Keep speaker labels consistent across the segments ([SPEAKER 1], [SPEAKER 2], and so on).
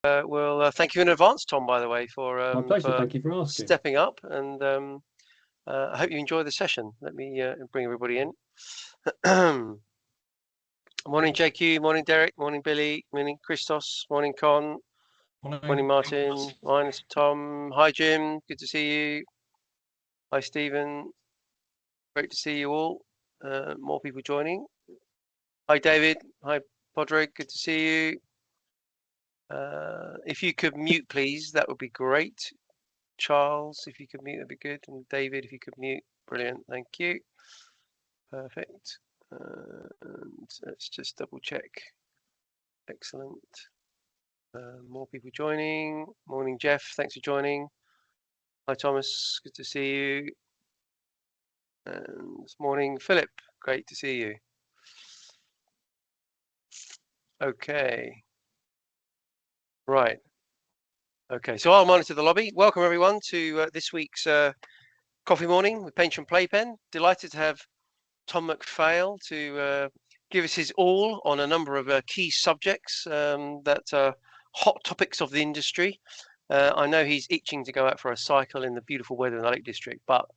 [SPEAKER 1] Well, thank you in advance, Tom, by the way,
[SPEAKER 2] My pleasure.
[SPEAKER 1] for
[SPEAKER 2] Thank you for asking.
[SPEAKER 1] stepping up, and I hope you enjoy the session. Let me bring everybody in. Morning, JQ. Morning, Derek. Morning, Billy. Morning, Christos. Morning, Con. Morning, Martin. Morning, Tom. Hi, Jim. Good to see you. Hi, Stephen. Great to see you all. More people joining. Hi, David. Hi, Podrick. Good to see you. If you could mute, please, that would be great. Charles, if you could mute, that'd be good. And David, if you could mute, brilliant. Thank you. Perfect. And let's just double check. Excellent. More people joining. Morning, Jeff. Thanks for joining. Hi, Thomas. Good to see you. And this morning, Philip. Great to see you. Okay. Right. Okay, so I'll monitor the lobby. Welcome everyone to this week's coffee morning with Pension Playpen. Delighted to have Tom McPhail to give us his all on a number of key subjects that are hot topics of the industry. I know he's itching to go out for a cycle in the beautiful weather in the Lake District, but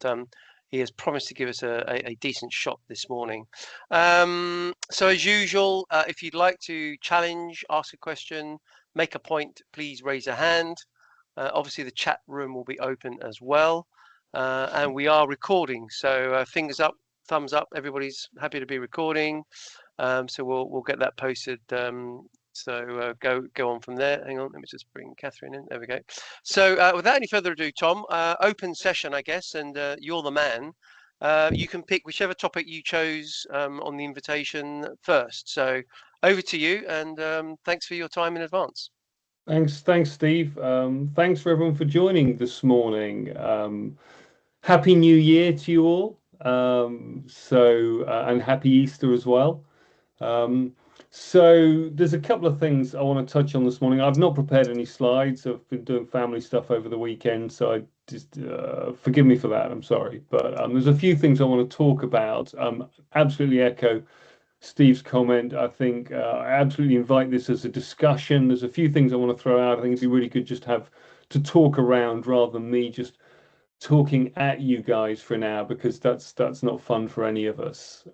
[SPEAKER 1] he has promised to give us a decent shot this morning. So as usual, if you'd like to challenge, ask a question, make a point, please raise a hand. Obviously, the chat room will be open as well. And we are recording, so fingers up, thumbs up. Everybody's happy to be recording. So we'll get that posted. So go on from there. Hang on, let me just bring Catherine in. There we go. So without any further ado, Tom, open session, I guess, and you're the man. You can pick whichever topic you chose on the invitation first. So over to you, and thanks for your time in advance.
[SPEAKER 2] Thanks, Steve. Thanks for everyone for joining this morning. Happy New Year to you all. And happy Easter as well. So there's a couple of things I want to touch on this morning. I've not prepared any slides. I've been doing family stuff over the weekend, so I just forgive me for that. I'm sorry, but there's a few things I want to talk about. Absolutely echo Steve's comment. I think I absolutely invite this as a discussion. There's a few things I want to throw out. I think it'd be really good just have to talk around rather than me just talking at you guys for an hour, because that's not fun for any of us.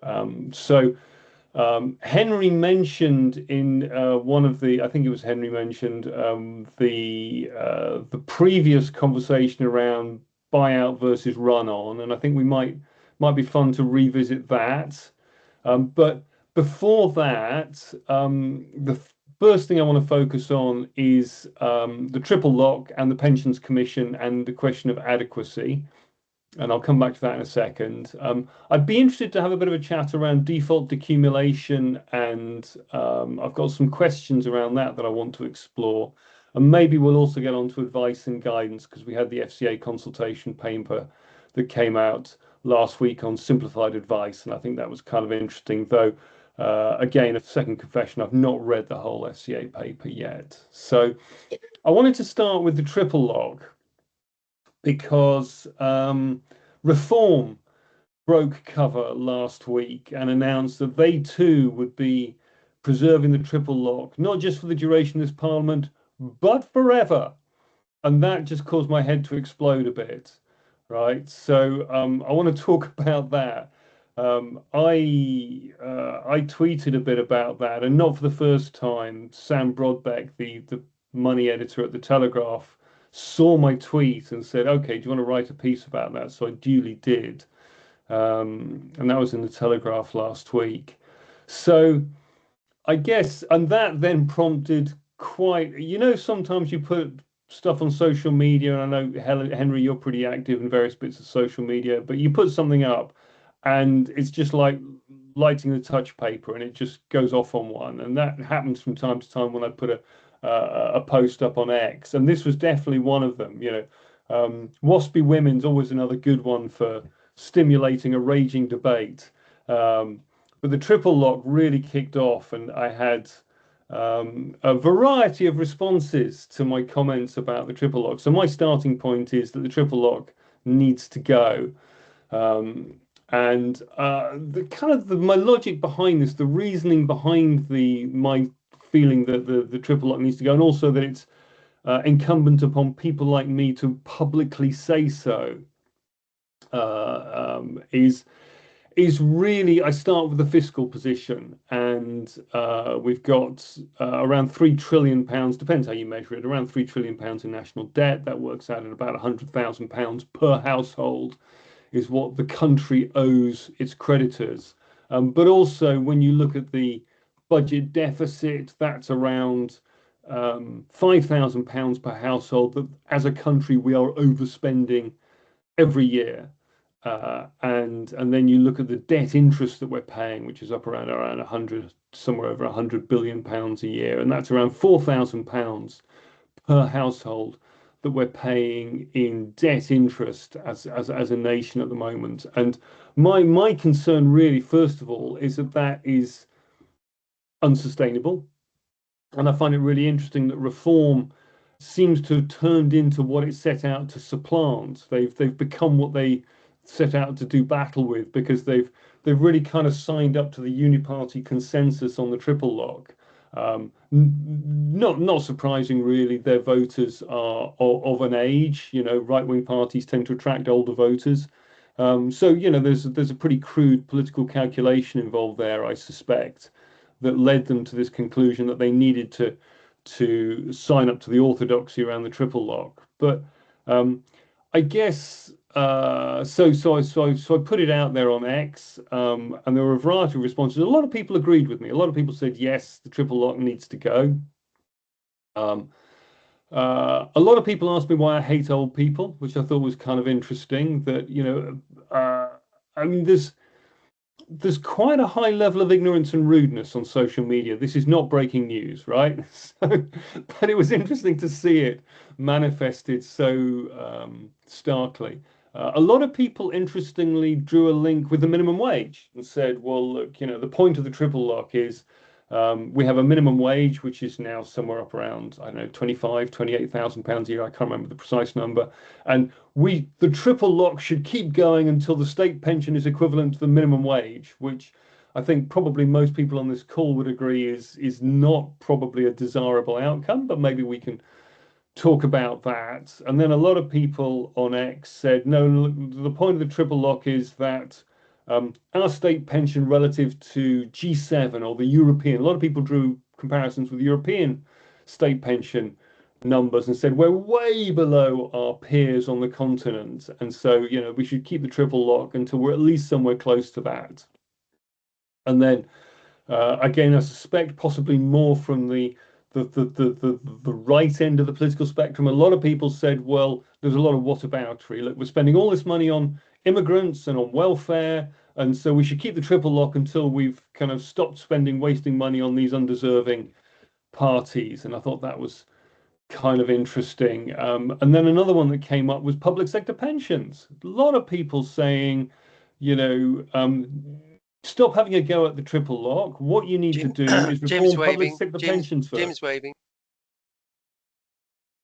[SPEAKER 2] Henry mentioned in one of the, I think it was Henry mentioned the previous conversation around buyout versus run on, and I think we might be fun to revisit that. But before that, the first thing I want to focus on is the triple lock and the Pensions Commission and the question of adequacy. And I'll come back to that in a second. I'd be interested to have a bit of a chat around default decumulation, and I've got some questions around that I want to explore. And maybe we'll also get on to advice and guidance, because we had the FCA consultation paper that came out last week on simplified advice, and I think that was kind of interesting, though again, a second confession, I've not read the whole FCA paper yet. So I wanted to start with the triple lock, because Reform broke cover last week and announced that they too would be preserving the triple lock, not just for the duration of this Parliament, but forever. And that just caused my head to explode a bit. Right, so I want to talk about that. I tweeted a bit about that, and not for the first time. Sam Brodbeck, the money editor at the Telegraph, saw my tweet and said, "Okay, do you want to write a piece about that?" So I duly did, and that was in the Telegraph last week. So I guess, and that then prompted quite, sometimes you put stuff on social media, and I know, Henry, you're pretty active in various bits of social media, but you put something up and it's just like lighting the touch paper and it just goes off on one. And that happens from time to time when I put a post up on X. And this was definitely one of them. Waspy Women's always another good one for stimulating a raging debate. But the triple lock really kicked off, and I had a variety of responses to my comments about the triple lock. So my starting point is that the triple lock needs to go. And my logic behind this, the reasoning behind my feeling that the triple lock needs to go, and also that it's incumbent upon people like me to publicly say so, is really, I start with the fiscal position, and we've got around £3 trillion, depends how you measure it, around £3 trillion in national debt. That works out at about £100,000 per household is what the country owes its creditors. But also, when you look at the budget deficit, that's around £5,000 per household that as a country we are overspending every year. And then you look at the debt interest that we're paying, which is up around 100, somewhere over £100 billion a year, and that's around £4,000 per household that we're paying in debt interest as a nation at the moment. And my concern really, first of all, is that that is unsustainable. And I find it really interesting that reform seems to have turned into what it set out to supplant. They've become what they set out to do battle with, because they've really kind of signed up to the uniparty consensus on the triple lock. Not surprising, really. Their voters are of an age. Right-wing parties tend to attract older voters. So there's a pretty crude political calculation involved there, I suspect, that led them to this conclusion that they needed to sign up to the orthodoxy around the triple lock. But I guess so I put it out there on X, and there were a variety of responses. A lot of people agreed with me. A lot of people said yes, the triple lock needs to go. A lot of people asked me why I hate old people, which I thought was kind of interesting. That I mean, there's quite a high level of ignorance and rudeness on social media. This is not breaking news, right? But it was interesting to see it manifested so starkly. A lot of people, interestingly, drew a link with the minimum wage and said, well, look, the point of the triple lock is we have a minimum wage, which is now somewhere up around, I don't know, 28,000 pounds a year. I can't remember the precise number. And the triple lock should keep going until the state pension is equivalent to the minimum wage, which I think probably most people on this call would agree is not probably a desirable outcome, but maybe we can talk about that. And then a lot of people on X said, no, look, the point of the triple lock is that our state pension relative to G7 or the European, a lot of people drew comparisons with European state pension numbers and said we're way below our peers on the continent. And so, we should keep the triple lock until we're at least somewhere close to that. And then again, I suspect possibly more from the right end of the political spectrum. A lot of people said, well, there's a lot of whataboutery. Look, we're spending all this money on immigrants and on welfare, and so we should keep the triple lock until we've kind of stopped wasting money on these undeserving parties. And I thought that was kind of interesting. And then another one that came up was public sector pensions. A lot of people saying, stop having a go at the triple lock. What you need to do is reform public sector pensions first.
[SPEAKER 1] Jim's waving.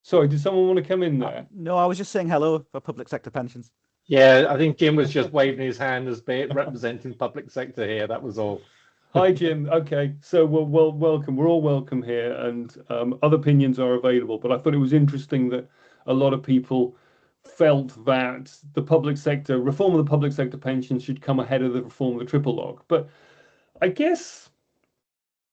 [SPEAKER 2] Sorry, did someone want to come in there?
[SPEAKER 3] No, I was just saying hello for public sector pensions.
[SPEAKER 4] Yeah, I think Jim was just waving his hand as representing public sector here. That was all.
[SPEAKER 2] Hi, Jim. Okay, so well, welcome. We're all welcome here, and other opinions are available. But I thought it was interesting that a lot of people felt that the public sector reform of the public sector pensions should come ahead of the reform of the triple lock. But I guess,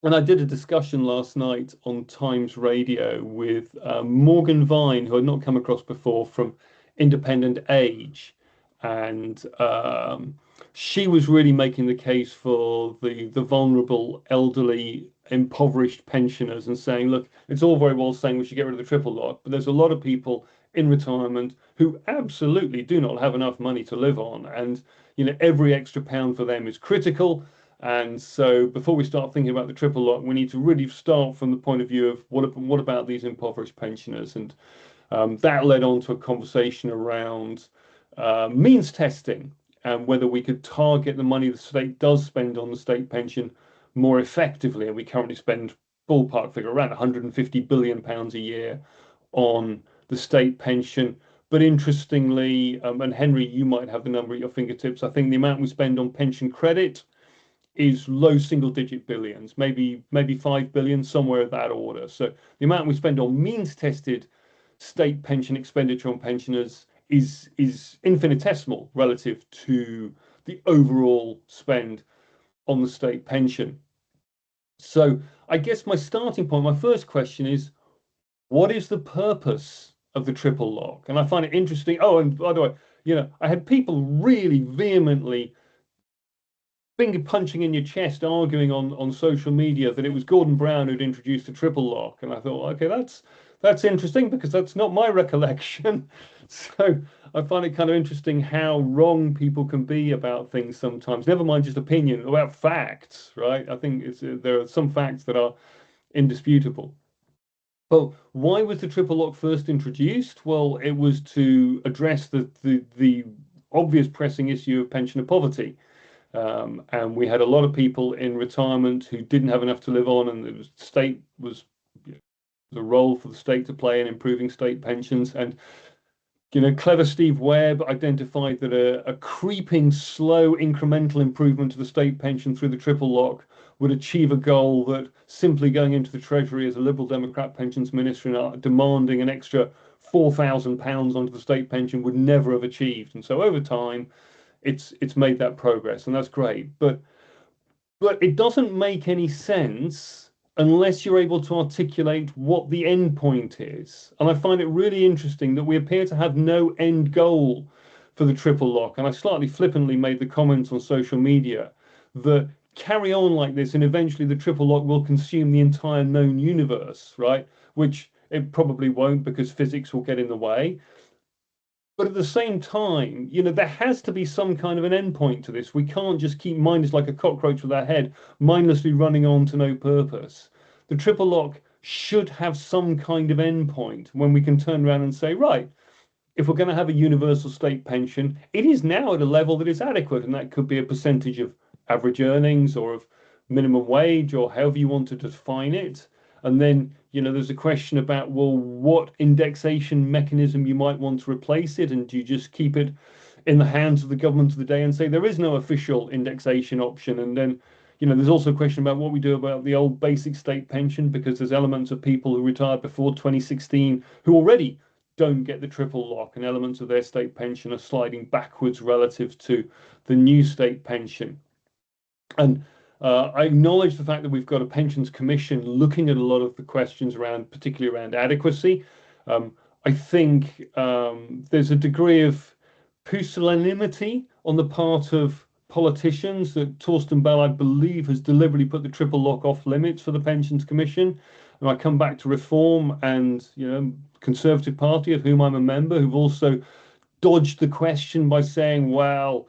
[SPEAKER 2] and I did a discussion last night on Times Radio with Morgan Vine, who I'd not come across before, from Independent Age, and she was really making the case for the vulnerable, elderly, impoverished pensioners, and saying, look, it's all very well saying we should get rid of the triple lock, but there's a lot of people in retirement who absolutely do not have enough money to live on, and every extra pound for them is critical. And so before we start thinking about the triple lock, we need to really start from the point of view of what about these impoverished pensioners. And that led on to a conversation around means testing and whether we could target the money the state does spend on the state pension more effectively. And we currently spend, ballpark figure, around £150 billion a year on the state pension. But interestingly, and Henry, you might have the number at your fingertips, I think the amount we spend on pension credit is low single-digit billions, maybe 5 billion, somewhere of that order. So the amount we spend on means-tested state pension expenditure on pensioners is infinitesimal relative to the overall spend on the state pension. So I guess my starting point, my first question is, what is the purpose of the triple lock? And I find it interesting. Oh, and by the way, I had people really vehemently finger punching in your chest, arguing on social media that it was Gordon Brown who'd introduced the triple lock. And I thought, okay, that's interesting because that's not my recollection. So I find it kind of interesting how wrong people can be about things sometimes. Never mind just opinion, about facts, right? I think there are some facts that are indisputable. But why was the triple lock first introduced? Well, it was to address the obvious pressing issue of pensioner poverty. And we had a lot of people in retirement who didn't have enough to live on, and the state was the role for the state to play in improving state pensions. And clever Steve Webb identified that a creeping, slow, incremental improvement to the state pension through the triple lock would achieve a goal that simply going into the Treasury as a Liberal Democrat pensions minister and demanding an extra £4,000 onto the state pension would never have achieved. And so over time, it's made that progress, and that's great. But it doesn't make any sense unless you're able to articulate what the end point is. And I find it really interesting that we appear to have no end goal for the triple lock. And I slightly flippantly made the comments on social media that carry on like this, and eventually the triple lock will consume the entire known universe, right? Which it probably won't, because physics will get in the way. But at the same time, there has to be some kind of an endpoint to this. We can't just keep mindless like a cockroach with our head, mindlessly running on to no purpose. The triple lock should have some kind of endpoint when we can turn around and say, right, if we're going to have a universal state pension, it is now at a level that is adequate, and that could be a percentage of average earnings or of minimum wage or however you want to define it. And then, there's a question about, well, what indexation mechanism you might want to replace it, and do you just keep it in the hands of the government of the day and say there is no official indexation option? And then, there's also a question about what we do about the old basic state pension, because there's elements of people who retired before 2016 who already don't get the triple lock, and elements of their state pension are sliding backwards relative to the new state pension. And I acknowledge the fact that we've got a pensions commission looking at a lot of the questions particularly around adequacy. I think there's a degree of pusillanimity on the part of politicians that Torsten Bell, I believe, has deliberately put the triple lock off limits for the pensions commission. And I come back to Reform and Conservative Party, of whom I'm a member, who've also dodged the question by saying, well,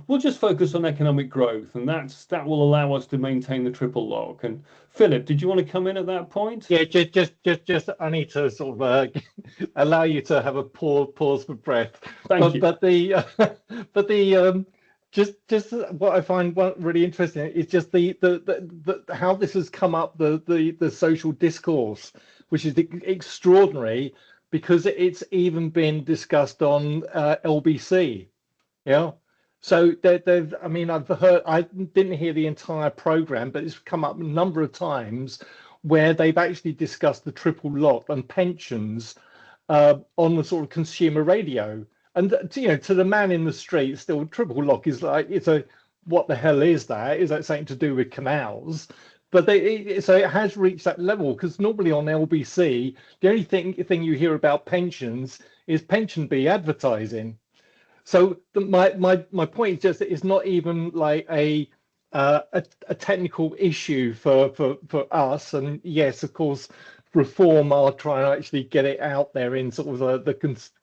[SPEAKER 2] we'll just focus on economic growth, and that will allow us to maintain the triple lock. And Philip, did you want to come in at that point?
[SPEAKER 4] Yeah, just I need to sort of allow you to have a pause for breath.
[SPEAKER 2] Thank you.
[SPEAKER 4] But just what I find really interesting is just the how this has come up, the social discourse, which is extraordinary, because it's even been discussed on LBC. Yeah. So I've heard, I didn't hear the entire program, but it's come up a number of times where they've actually discussed the triple lock and pensions on the sort of consumer radio. And to the man in the street, still triple lock is like, what the hell is that? Is that something to do with canals? But so it has reached that level, because normally on LBC, the only thing you hear about pensions is pension bee advertising. So my point is just that it's not even like a technical issue for us. And yes, of course, Reform are trying to actually get it out there in sort of the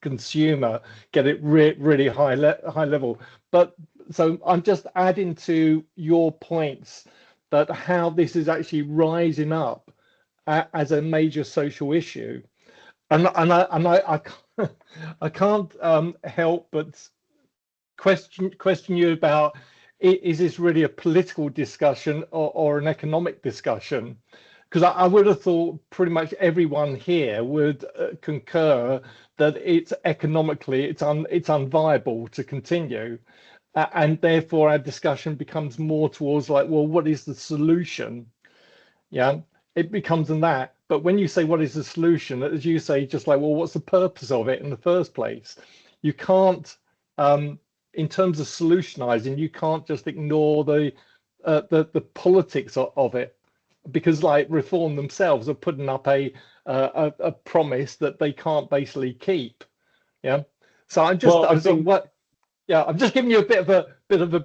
[SPEAKER 4] consumer, get it really high level. But so I'm just adding to your points that how this is actually rising up as a major social issue. And I can't help but question you about, is this really a political discussion or an economic discussion? Because I would have thought pretty much everyone here would concur that it's economically it's unviable to continue, and therefore our discussion becomes more towards like, well, what is the solution? Yeah, it becomes in that. But when you say what is the solution, as you say, just like, well, what's the purpose of it in the first place? You can't, in terms of solutionizing, you can't just ignore the politics of it, because like Reform themselves are putting up a promise that they can't basically keep. Yeah. So I'm just,
[SPEAKER 2] Well, I think
[SPEAKER 4] I'm just giving you a bit of a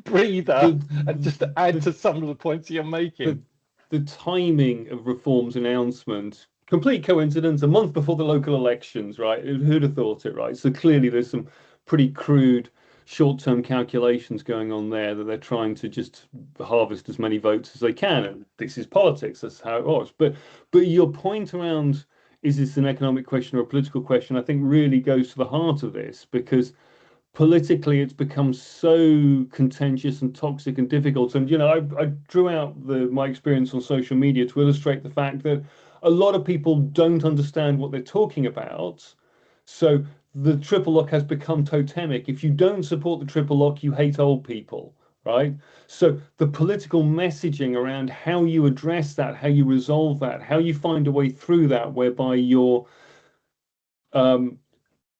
[SPEAKER 4] breather, and just to add to some of the points you're making.
[SPEAKER 2] the timing of Reform's announcement, complete coincidence, a month before the local elections, right? Who'd have thought it, right? So clearly there's some pretty crude short-term calculations going on there that they're trying to just harvest as many votes as they can. And this is politics, that's how it was. But your point around, is this an economic question or a political question, I think really goes to the heart of this, because politically it's become so contentious and toxic and difficult. And I drew out my experience on social media to illustrate the fact that a lot of people don't understand what they're talking about. So the triple lock has become totemic. If you don't support the triple lock, you hate old people, right? So the political messaging around how you address that, how you resolve that, how you find a way through that, whereby you're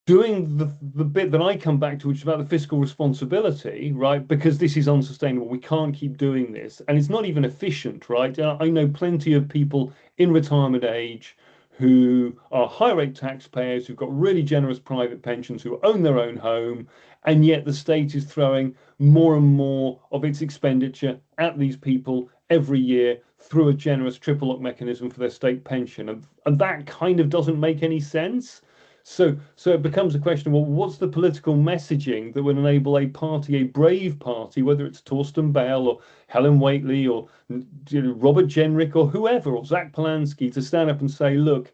[SPEAKER 2] doing the bit that I come back to, which is about the fiscal responsibility, right? Because this is unsustainable. We can't keep doing this. And it's not even efficient, right? I know plenty of people in retirement age who are high rate taxpayers, who've got really generous private pensions, who own their own home, and yet the state is throwing more and more of its expenditure at these people every year through a generous triple lock mechanism for their state pension. And that kind of doesn't make any sense. So it becomes a question, well, what's the political messaging that would enable a party, a brave party, whether it's Torsten Bell or Helen Whately or Robert Jenrick or whoever, or Zach Polanski, to stand up and say, look,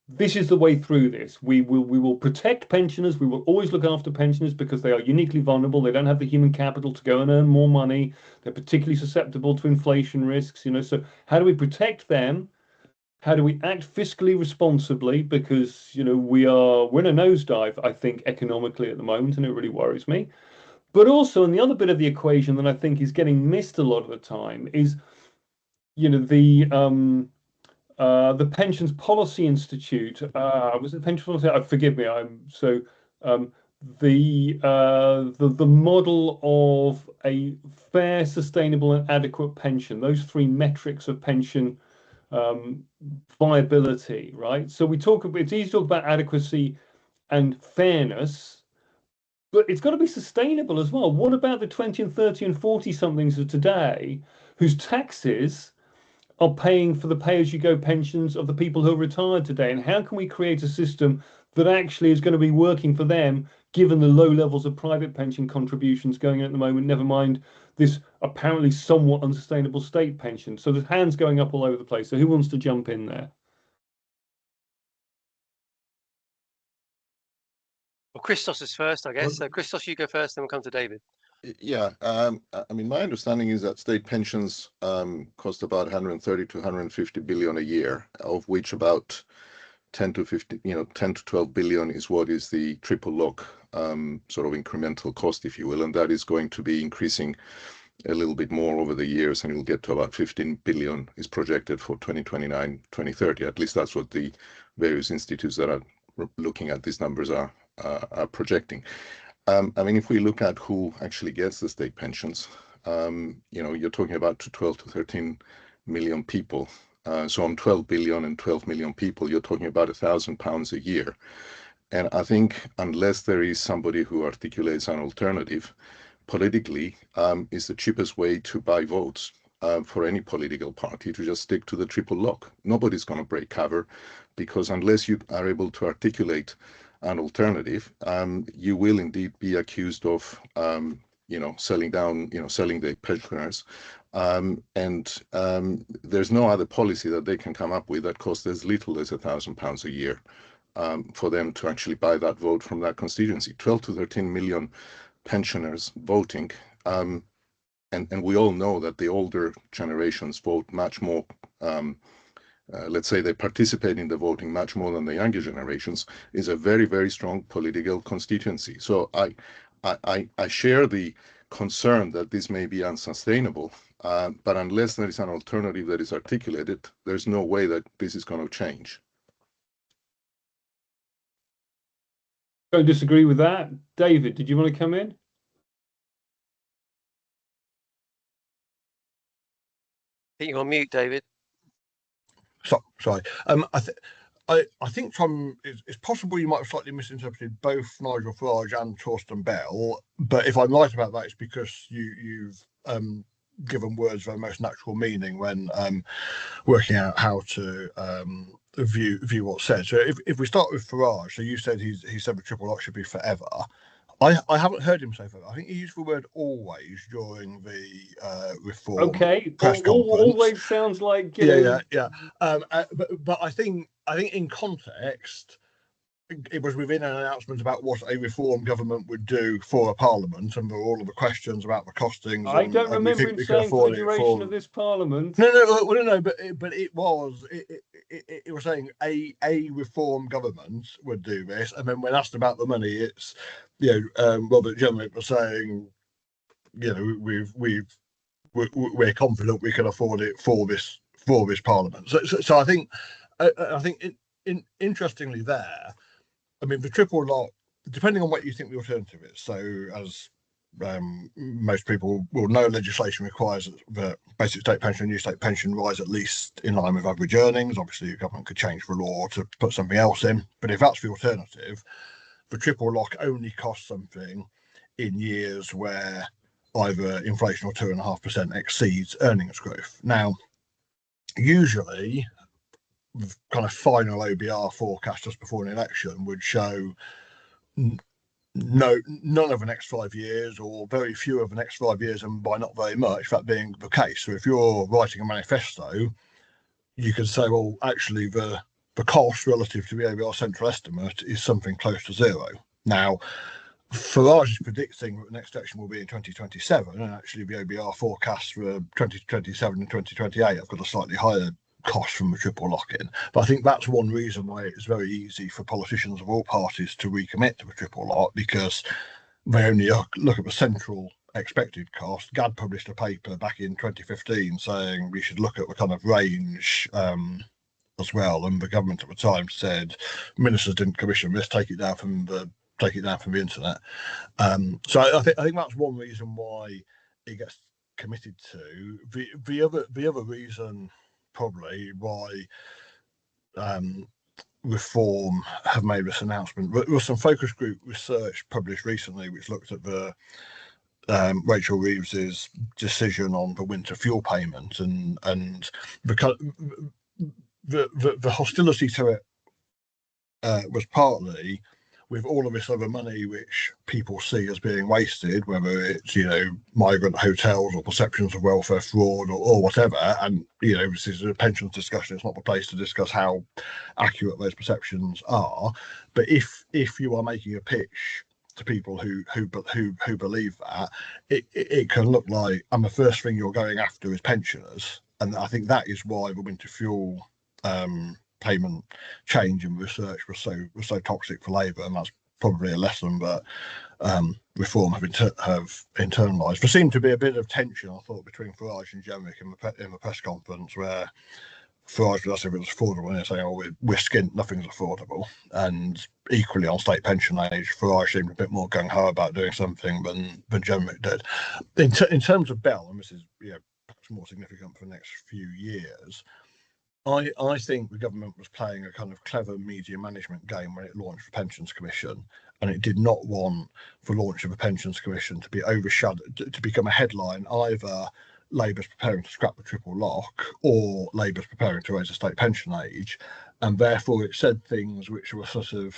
[SPEAKER 2] this is the way through this. We will protect pensioners. We will always look after pensioners because they are uniquely vulnerable. They don't have the human capital to go and earn more money. They're particularly susceptible to inflation risks. So how do we protect them? How do we act fiscally responsibly? Because we're in a nosedive, I think, economically at the moment, and it really worries me. But also, and the other bit of the equation that I think is getting missed a lot of the time is, the Pensions Policy Institute. Was it Pensions Policy? Forgive me. The model of a fair, sustainable, and adequate pension. Those three metrics of pension viability, right? So it's easy to talk about adequacy and fairness, but it's got to be sustainable as well. What about the 20 and 30 and 40 somethings of today whose taxes are paying for the pay-as-you-go pensions of the people who are retired today? And how can we create a system that actually is going to be working for them, given the low levels of private pension contributions going in at the moment, never mind this apparently somewhat unsustainable state pension? So there's hands going up all over the place. So who wants to jump in there?
[SPEAKER 1] Well, Christos is first, I guess. So Christos, you go first, then we'll come to David.
[SPEAKER 5] Yeah, I mean, my understanding is that state pensions cost about 130 to 150 billion a year, of which about 10 to 12 billion is what is the triple lock sort of incremental cost, if you will, and that is going to be increasing a little bit more over the years, and it'll get to about 15 billion is projected for 2029, 2030. At least that's what the various institutes that are looking at these numbers are projecting. I mean, if we look at who actually gets the state pensions, you're talking about 12 to 13 million people. So on 12 billion and 12 million people, you're talking about £1,000 a year. And I think unless there is somebody who articulates an alternative politically, is the cheapest way to buy votes for any political party to just stick to the triple lock. Nobody's going to break cover, because unless you are able to articulate an alternative, you will indeed be accused of selling the pensioners. And there's no other policy that they can come up with that costs as little as £1,000 a year for them to actually buy that vote from that constituency. 12 to 13 million pensioners voting, and we all know that the older generations vote much more. Let's say they participate in the voting much more than the younger generations, is a very, very strong political constituency. So I share the concern that this may be unsustainable, But unless there is an alternative that is articulated, there's no way that this is going to change.
[SPEAKER 2] Don't disagree with that. David, did you want to come in?
[SPEAKER 1] I think you're on mute, David.
[SPEAKER 6] Sorry. I think it's possible you might have slightly misinterpreted both Nigel Farage and Torsten Bell, but if I'm right about that, it's because you've given words their most natural meaning when working out how to view what's said. So if we start with Farage, so you said he said the triple lock should be forever. I haven't heard him say forever. I think he used the word always during the reform press conference.
[SPEAKER 2] Always sounds like
[SPEAKER 6] yeah. But I think in context, it was within an announcement about what a reform government would do for a parliament, and there were all of the questions about the costings.
[SPEAKER 2] I don't remember him saying for the duration of this parliament.
[SPEAKER 6] No, but it was saying a reform government would do this, and then when asked about the money, it's Robert Jemmett was saying, we're confident we can afford it for this parliament. So I think interestingly there. I mean, the triple lock, depending on what you think the alternative is. So, as most people will know, legislation requires that basic state pension and new state pension rise at least in line with average earnings. Obviously, the government could change the law to put something else in. But if that's the alternative, the triple lock only costs something in years where either inflation or 2.5% exceeds earnings growth. Now, usually, kind of final OBR forecast just before an election would show none of the next 5 years, or very few of the next 5 years, and by not very much, that being the case. So if you're writing a manifesto, you could say, well, actually the cost relative to the OBR central estimate is something close to zero. Now, Farage is predicting that the next election will be in 2027, and actually the OBR forecasts for 2027 and 2028 have got a slightly higher cost from the triple lock-in. But I think that's one reason why it's very easy for politicians of all parties to recommit to the triple lock, because they only look at the central expected cost. GAD published a paper back in 2015 saying we should look at the kind of range as well, and the government at the time said ministers didn't commission this, take it down from the internet. So I think that's one reason why it gets committed to. The other reason probably why Reform have made this announcement. There was some focus group research published recently which looked at the Rachel Reeves's decision on the winter fuel payment, and the hostility to it was partly with all of this other money which people see as being wasted, whether it's migrant hotels or perceptions of welfare fraud or whatever. And this is a pensions discussion. It's not the place to discuss how accurate those perceptions are. But if you are making a pitch to people who believe that, it can look like, and the first thing you're going after is pensioners. And I think that is why the winter fuel payment change in research was so toxic for Labour, and that's probably a lesson that Reform have internalised. There seemed to be a bit of tension, I thought, between Farage and Jemmett in the press conference, where Farage was asked if it was affordable, and they're saying, "Oh, we're skint, nothing's affordable." And equally on state pension age, Farage seemed a bit more gung ho about doing something than Jemmett did. In terms of Bell, and this is perhaps more significant for the next few years, I think the government was playing a kind of clever media management game when it launched the Pensions Commission, and it did not want the launch of a Pensions Commission to be overshadowed, to become a headline. Either Labour's preparing to scrap the triple lock, or Labour's preparing to raise the state pension age, and therefore it said things which were sort of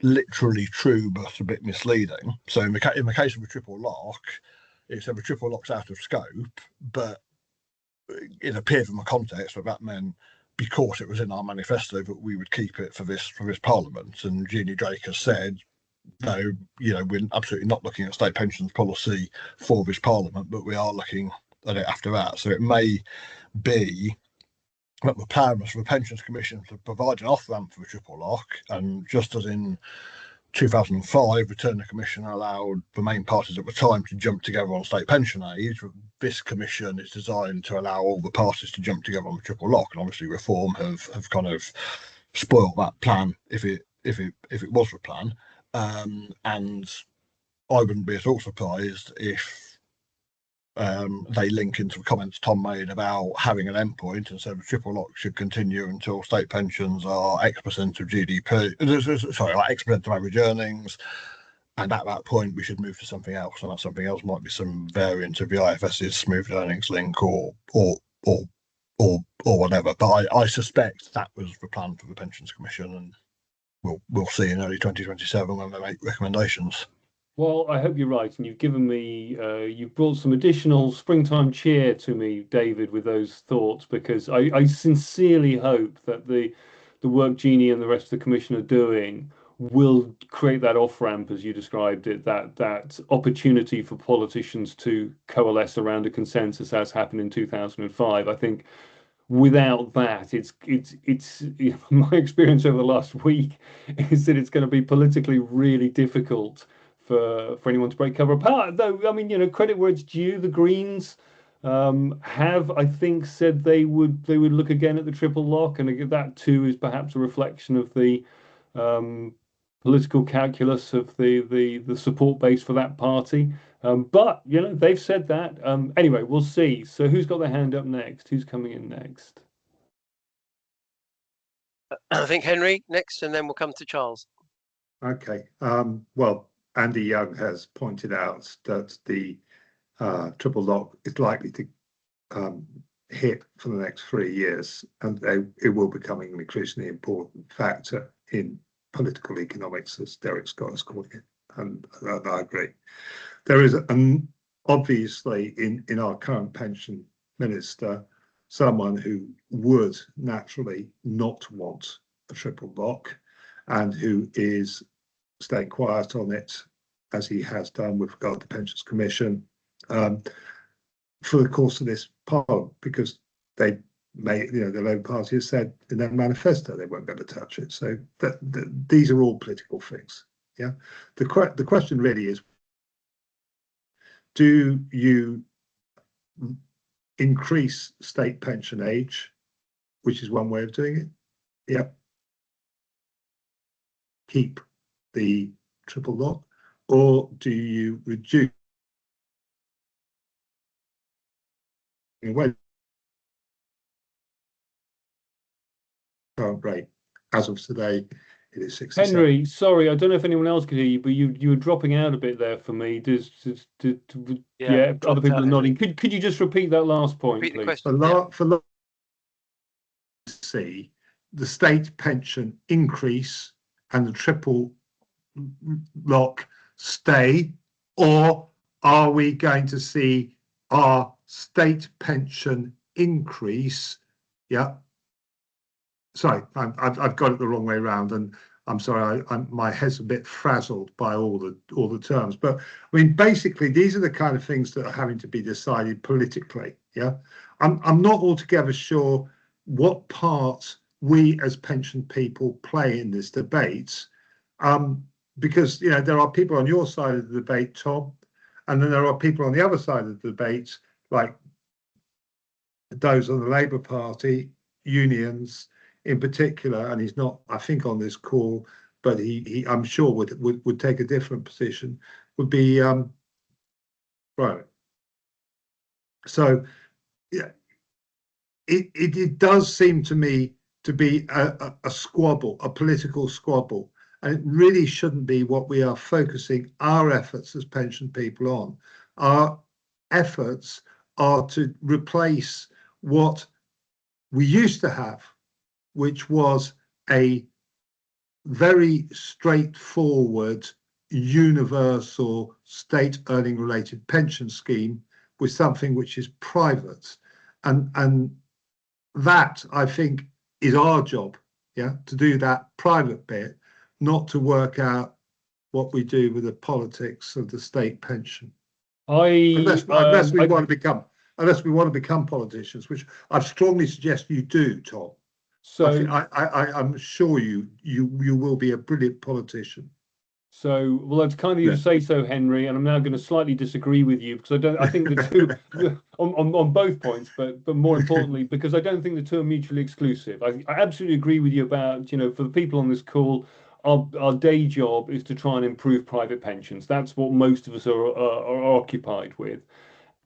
[SPEAKER 6] literally true but a bit misleading. So in the case of the triple lock, it said the triple lock's out of scope, but it appeared from the context that meant because it was in our manifesto that we would keep it for this parliament. And Jeannie Drake has said, no, we're absolutely not looking at state pensions policy for this parliament, but we are looking at it after that. So it may be that the plan was for the Pensions Commission to provide an off-ramp for the triple lock, and just as in 2005, Return the Commission allowed the main parties at the time to jump together on state pension age. This commission is designed to allow all the parties to jump together on the triple lock, and obviously Reform have kind of spoiled that plan if it was the plan. And I wouldn't be at all surprised if they link into the comments Tom made about having an endpoint, and so the triple lock should continue until state pensions are X% of GDP, sorry, like X% of average earnings, and at that point we should move to something else, and that something else might be some variant of the IFS's smooth earnings link or whatever. But I suspect that was the plan for the Pensions Commission, and we'll see in early 2027 when they make recommendations.
[SPEAKER 2] Well, I hope you're right, and you've given me, you've brought some additional springtime cheer to me, David, with those thoughts, because I sincerely hope that the work Jeannie and the rest of the Commission are doing will create that off-ramp, as you described it, that opportunity for politicians to coalesce around a consensus as happened in 2005. I think without that, it's my experience over the last week is that it's going to be politically really difficult for anyone to break cover apart. Though, I mean, credit where it's due. The Greens have, I think, said they would look again at the triple lock, and that too is perhaps a reflection of the political calculus of the support base for that party. But they've said that. Anyway, we'll see. So who's got their hand up next? Who's coming in next?
[SPEAKER 1] I think Henry next, and then we'll come to Charles.
[SPEAKER 7] Okay. Well, Andy Young has pointed out that the triple lock is likely to hit for the next 3 years, and it will become an increasingly important factor in political economics, as Derek Scott has called it, and I agree. There is obviously in our current pension minister someone who would naturally not want a triple lock, and who is staying quiet on it, as he has done with regard to Pensions Commission, for the course of this parliament, because they may, the Labour Party has said in their manifesto they won't be able to touch it. So these are all political things. Yeah. The question really is, do you increase state pension age, which is one way of doing it? Yeah. Keep the triple lock, or do you reduce when current rate? As of today, it is 67.
[SPEAKER 2] Henry, sorry, I don't know if anyone else could hear you, but you were dropping out a bit there for me. Yeah, other people are nodding. Could you just repeat that last point,
[SPEAKER 1] Repeat
[SPEAKER 2] please?
[SPEAKER 1] the question.
[SPEAKER 7] For see the state pension increase and the triple lock stay, or are we going to see our state pension increase? Yeah. Sorry, I've got it the wrong way around, and I'm sorry, my head's a bit frazzled by all the terms. But I mean, basically, these are the kind of things that are having to be decided politically. Yeah, I'm not altogether sure what part we as pension people play in this debate, because there are people on your side of the debate, Tom, and then there are people on the other side of the debate, like those on the Labour Party, unions in particular, and he's not, I think, on this call, but he I'm sure would take a different position, would be right. So yeah, it does seem to me to be a squabble, a political squabble, and it really shouldn't be what we are focusing our efforts as pension people on. Our efforts are to replace what we used to have, which was a very straightforward, universal state earning related pension scheme, with something which is private. And that, I think, is our job, yeah, to do that private bit, not to work out what we do with the politics of the state pension. Unless we want to become politicians, which I strongly suggest you do, Tom. So I'm sure you will be a brilliant politician.
[SPEAKER 2] So, well, that's kind of you to say so, Henry, and I'm now going to slightly disagree with you because I think the two on both points, but more importantly, because I don't think the two are mutually exclusive. I absolutely agree with you about, for the people on this call, our day job is to try and improve private pensions. That's what most of us are occupied with.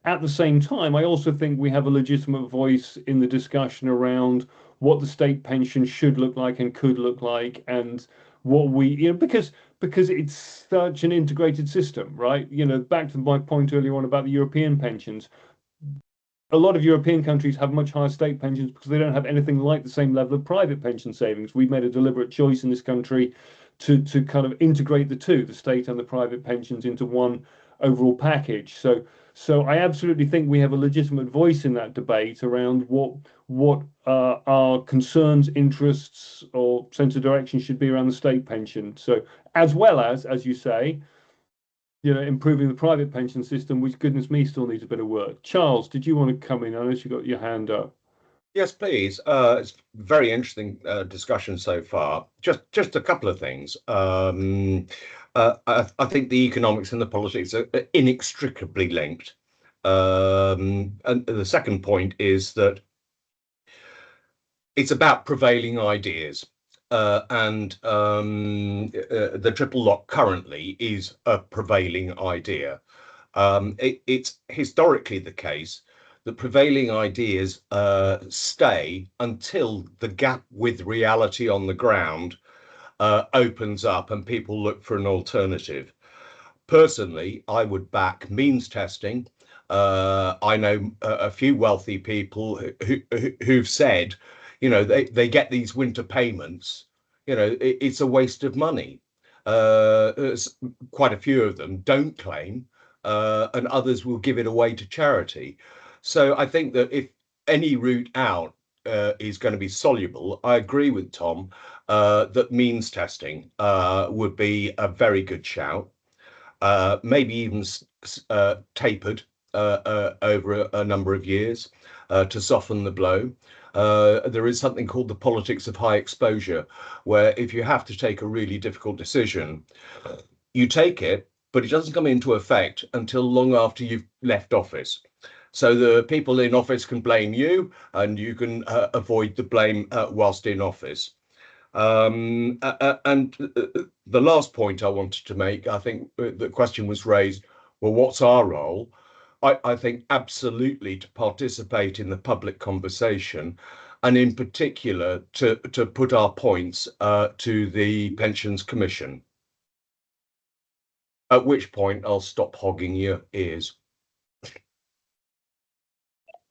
[SPEAKER 2] At the same time, I also think we have a legitimate voice in the discussion around what the state pension should look like and could look like, and what we, because it's such an integrated system, right? Back to my point earlier on about the European pensions. A lot of European countries have much higher state pensions because they don't have anything like the same level of private pension savings. We've made a deliberate choice in this country to kind of integrate the two, the state and the private pensions, into one overall package. So I absolutely think we have a legitimate voice in that debate around what our concerns, interests, or sense of direction should be around the state pension. So as well as you say, improving the private pension system, which, goodness me, still needs a bit of work. Charles, did you want to come in? I noticed you got your hand up.
[SPEAKER 8] Yes, please. It's very interesting discussion so far. Just a couple of things. I think the economics and the politics are inextricably linked. And the second point is that it's about prevailing ideas. And the triple lock currently is a prevailing idea. It's historically the case that prevailing ideas stay until the gap with reality on the ground opens up and people look for an alternative. Personally, I would back means testing. I know a few wealthy people who've said, they get these winter payments, it's a waste of money. Quite a few of them don't claim, and others will give it away to charity. So I think that if any route out is going to be soluble, I agree with Tom that means testing would be a very good shout. Maybe even tapered over a number of years to soften the blow. There is something called the politics of high exposure, where if you have to take a really difficult decision, you take it, but it doesn't come into effect until long after you've left office. So the people in office can blame you, and you can avoid the blame whilst in office. And the last point I wanted to make, I think the question was raised, well, what's our role? I think absolutely to participate in the public conversation, and in particular to put our points to the Pensions Commission. At which point I'll stop hogging your ears.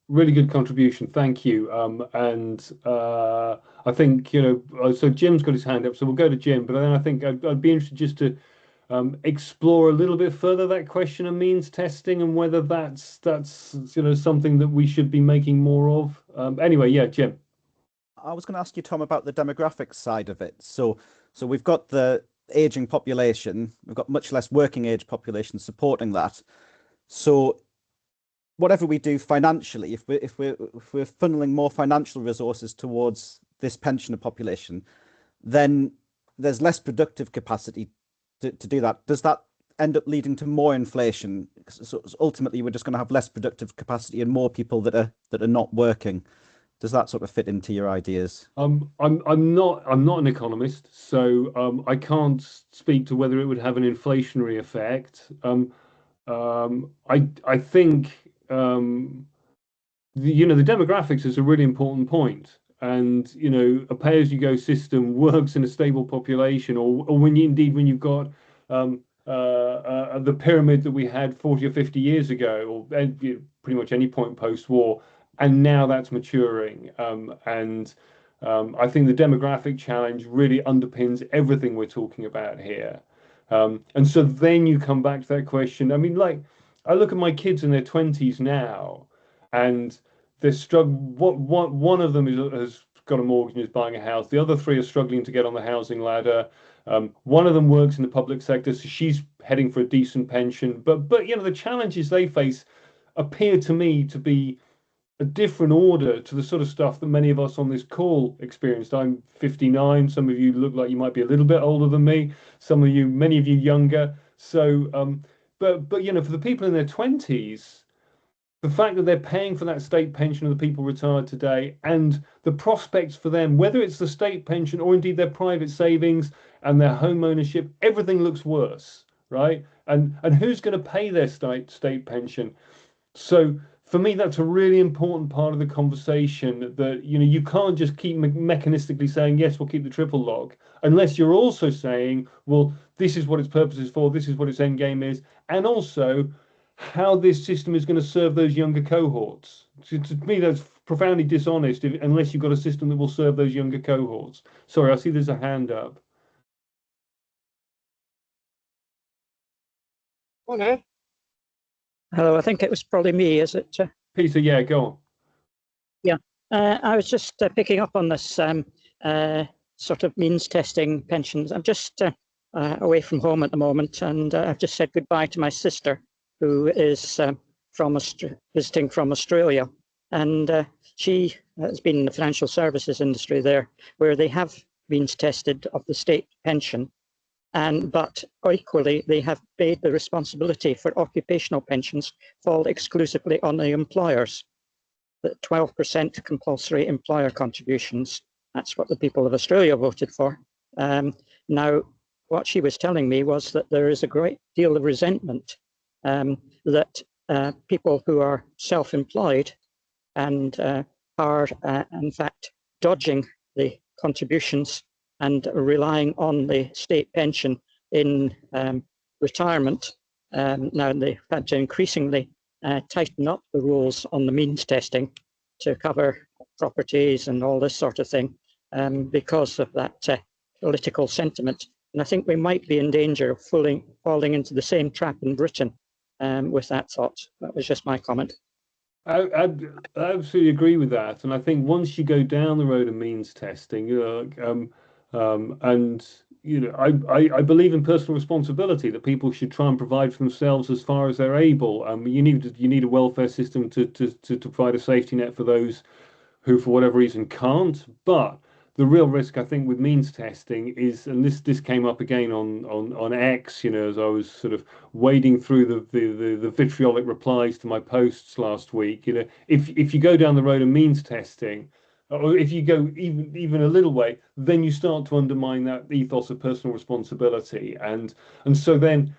[SPEAKER 2] Really good contribution, thank you. I think, so Jim's got his hand up, so we'll go to Jim, but then I think I'd be interested just to explore a little bit further that question of means testing and whether that's something that we should be making more of. Anyway, yeah, Jim.
[SPEAKER 3] I was going to ask you, Tom, about the demographics side of it. So we've got the aging population, we've got much less working age population supporting that. So whatever we do financially, if we're funneling more financial resources towards this pensioner population, then there's less productive capacity to do that. Does that end up leading to more inflation? So ultimately, we're just going to have less productive capacity and more people that are not working. Does that sort of fit into your ideas? I'm
[SPEAKER 2] not an economist, so I can't speak to whether it would have an inflationary effect. I think the demographics is a really important point, and a pay-as-you-go system works in a stable population, or when you've got the pyramid that we had 40 or 50 years ago, or pretty much any point post-war, and now that's maturing. I think the demographic challenge really underpins everything we're talking about here. And so then you come back to that question. I mean, like, I look at my kids in their 20s now, and they're struggling. One of them has got a mortgage and is buying a house. The other three are struggling to get on the housing ladder. One of them works in the public sector, so she's heading for a decent pension. But the challenges they face appear to me to be a different order to the sort of stuff that many of us on this call experienced. I'm 59. Some of you look like you might be a little bit older than me. Some of you, many of you younger. So, but you know, for the people in their 20s, the fact that they're paying for that state pension of the people retired today, and the prospects for them, whether it's the state pension or indeed their private savings and their home ownership, everything looks worse, right? And who's going to pay their state pension? So for me, that's a really important part of the conversation, that, you know, you can't just keep mechanistically saying, yes, we'll keep the triple lock, unless you're also saying, well, this is what its purpose is for, this is what its end game is, and also how this system is going to serve those younger cohorts. To me, that's profoundly dishonest unless you've got a system that will serve those younger cohorts. Sorry, I see there's a hand up.
[SPEAKER 6] Okay.
[SPEAKER 9] Hello, I think it was probably me, is it?
[SPEAKER 2] Peter, yeah, go on.
[SPEAKER 9] Yeah, I was just picking up on this sort of means testing pensions. I'm just away from home at the moment, and I've just said goodbye to my sister, who is visiting from Australia, and she has been in the financial services industry there, where they have means tested of the state pension. But equally, they have made the responsibility for occupational pensions fall exclusively on the employers. That 12% compulsory employer contributions, that's what the people of Australia voted for. Now, what she was telling me was that there is a great deal of resentment that people who are self-employed and are, in fact, dodging the contributions and relying on the state pension in retirement. Now they've had to increasingly tighten up the rules on the means testing to cover properties and all this sort of thing because of that political sentiment. And I think we might be in danger of falling into the same trap in Britain with that thought. That was just my comment.
[SPEAKER 2] I absolutely agree with that, and I think once you go down the road of means testing, and you know, I believe in personal responsibility, that people should try and provide for themselves as far as they're able. You need a welfare system to provide a safety net for those who, for whatever reason, can't. But the real risk, I think, with means testing is, and this came up again on X, you know, as I was sort of wading through the vitriolic replies to my posts last week. You know, if you go down the road of means testing, or if you go even a little way, then you start to undermine that ethos of personal responsibility, and so then,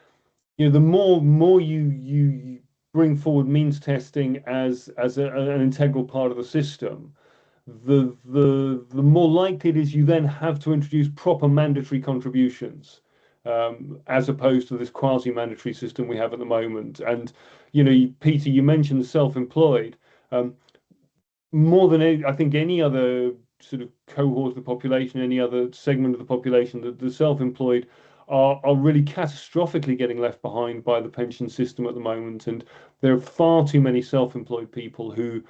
[SPEAKER 2] you know, the more you bring forward means testing as an integral part of the system, the more likely it is you then have to introduce proper mandatory contributions, as opposed to this quasi-mandatory system we have at the moment. And you know, Peter, you mentioned the self-employed. More than I think any other sort of cohort of the population, any other segment of the population, the self-employed are really catastrophically getting left behind by the pension system at the moment. And there are far too many self-employed people who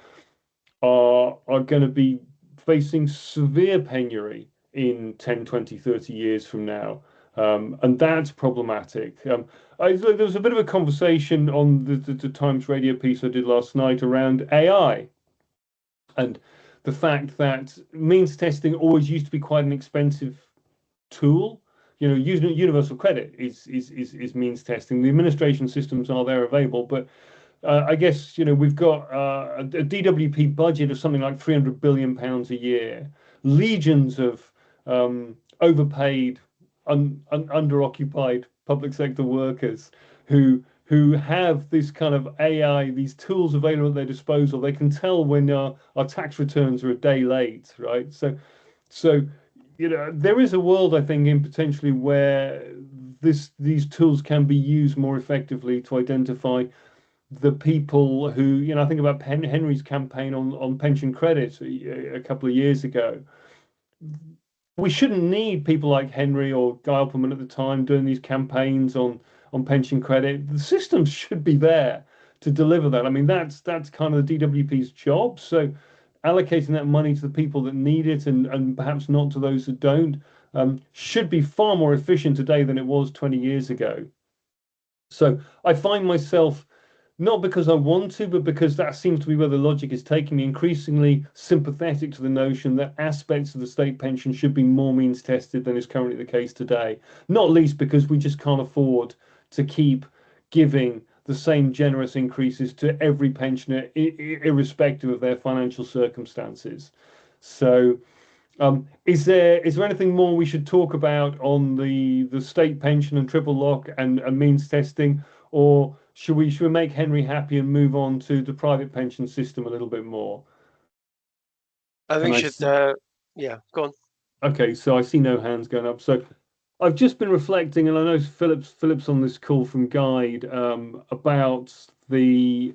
[SPEAKER 2] are going to be facing severe penury in 10, 20, 30 years from now. And that's problematic. There was a bit of a conversation on the Times Radio piece I did last night around AI, and the fact that means testing always used to be quite an expensive tool. You know, using universal credit is means testing. The administration systems are there available, but I guess, you know, we've got a DWP budget of something like £300 billion a year, legions of overpaid, underoccupied public sector workers who have this kind of AI, these tools available at their disposal. They can tell when our tax returns are a day late, right? So you know, there is a world, I think, in potentially where these tools can be used more effectively to identify the people who, you know, I think about Henry's campaign on pension credits a couple of years ago. We shouldn't need people like Henry or Guy Opperman at the time doing these campaigns on pension credit. The systems should be there to deliver that. I mean, that's kind of the DWP's job. So allocating that money to the people that need it and perhaps not to those that don't, should be far more efficient today than it was 20 years ago. So I find myself not because I want to, but because that seems to be where the logic is taking me, increasingly sympathetic to the notion that aspects of the state pension should be more means tested than is currently the case today. Not least because we just can't afford to keep giving the same generous increases to every pensioner, irrespective of their financial circumstances. So, is there anything more we should talk about on the state pension and triple lock and means testing, or should we make Henry happy and move on to the private pension system a little bit more?
[SPEAKER 1] I think
[SPEAKER 2] Can
[SPEAKER 1] we
[SPEAKER 2] I
[SPEAKER 1] should,
[SPEAKER 2] see-
[SPEAKER 1] yeah, go on.
[SPEAKER 2] Okay, so I see no hands going up. So I've just been reflecting, and I know Philip's on this call from Guide, about the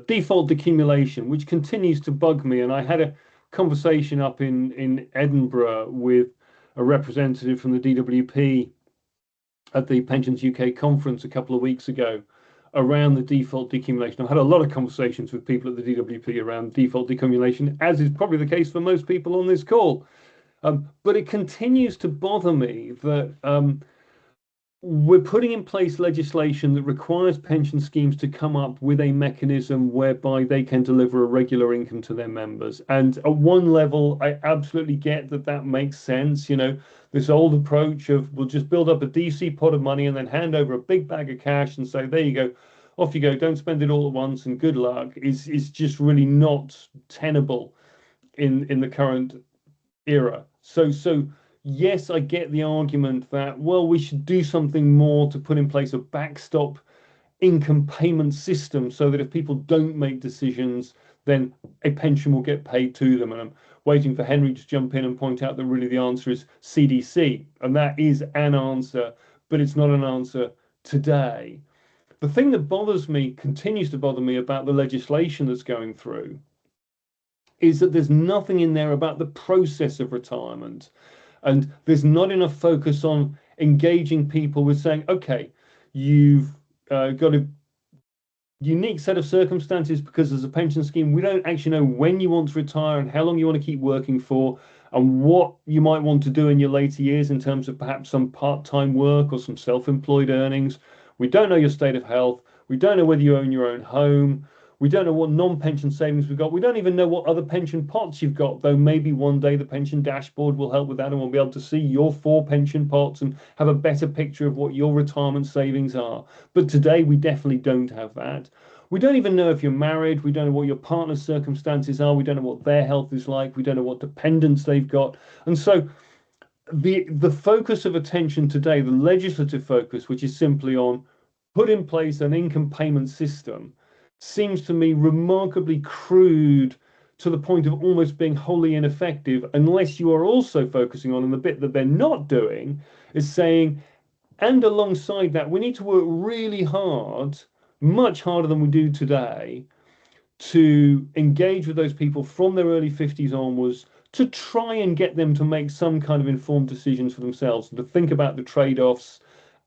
[SPEAKER 2] default accumulation, which continues to bug me. And I had a conversation up in Edinburgh with a representative from the DWP at the Pensions UK conference a couple of weeks ago around the default decumulation. I've had a lot of conversations with people at the DWP around default decumulation, as is probably the case for most people on this call. But it continues to bother me that we're putting in place legislation that requires pension schemes to come up with a mechanism whereby they can deliver a regular income to their members. And at one level, I absolutely get that that makes sense. You know, this old approach of we'll just build up a DC pot of money and then hand over a big bag of cash and say, there you go, off you go, don't spend it all at once and good luck, is just really not tenable in the current era. So yes, I get the argument that, well, we should do something more to put in place a backstop income payment system so that if people don't make decisions, then a pension will get paid to them. And I'm waiting for Henry to jump in and point out that really the answer is CDC. And that is an answer, but it's not an answer today. The thing that bothers me, continues to bother me about the legislation that's going through, is that there's nothing in there about the process of retirement. And there's not enough focus on engaging people with saying, okay, you've got a unique set of circumstances because as a pension scheme, we don't actually know when you want to retire and how long you want to keep working for and what you might want to do in your later years in terms of perhaps some part-time work or some self-employed earnings. We don't know your state of health. We don't know whether you own your own home. We don't know what non-pension savings we've got. We don't even know what other pension pots you've got, though maybe one day the pension dashboard will help with that and we'll be able to see your 4 pension pots and have a better picture of what your retirement savings are. But today we definitely don't have that. We don't even know if you're married. We don't know what your partner's circumstances are. We don't know what their health is like. We don't know what dependents they've got. And so the focus of attention today, the legislative focus, which is simply on put in place an income payment system, seems to me remarkably crude to the point of almost being wholly ineffective unless you are also focusing on, and the bit that they're not doing is saying, and alongside that, we need to work really hard, much harder than we do today, to engage with those people from their early 50s onwards to try and get them to make some kind of informed decisions for themselves and to think about the trade-offs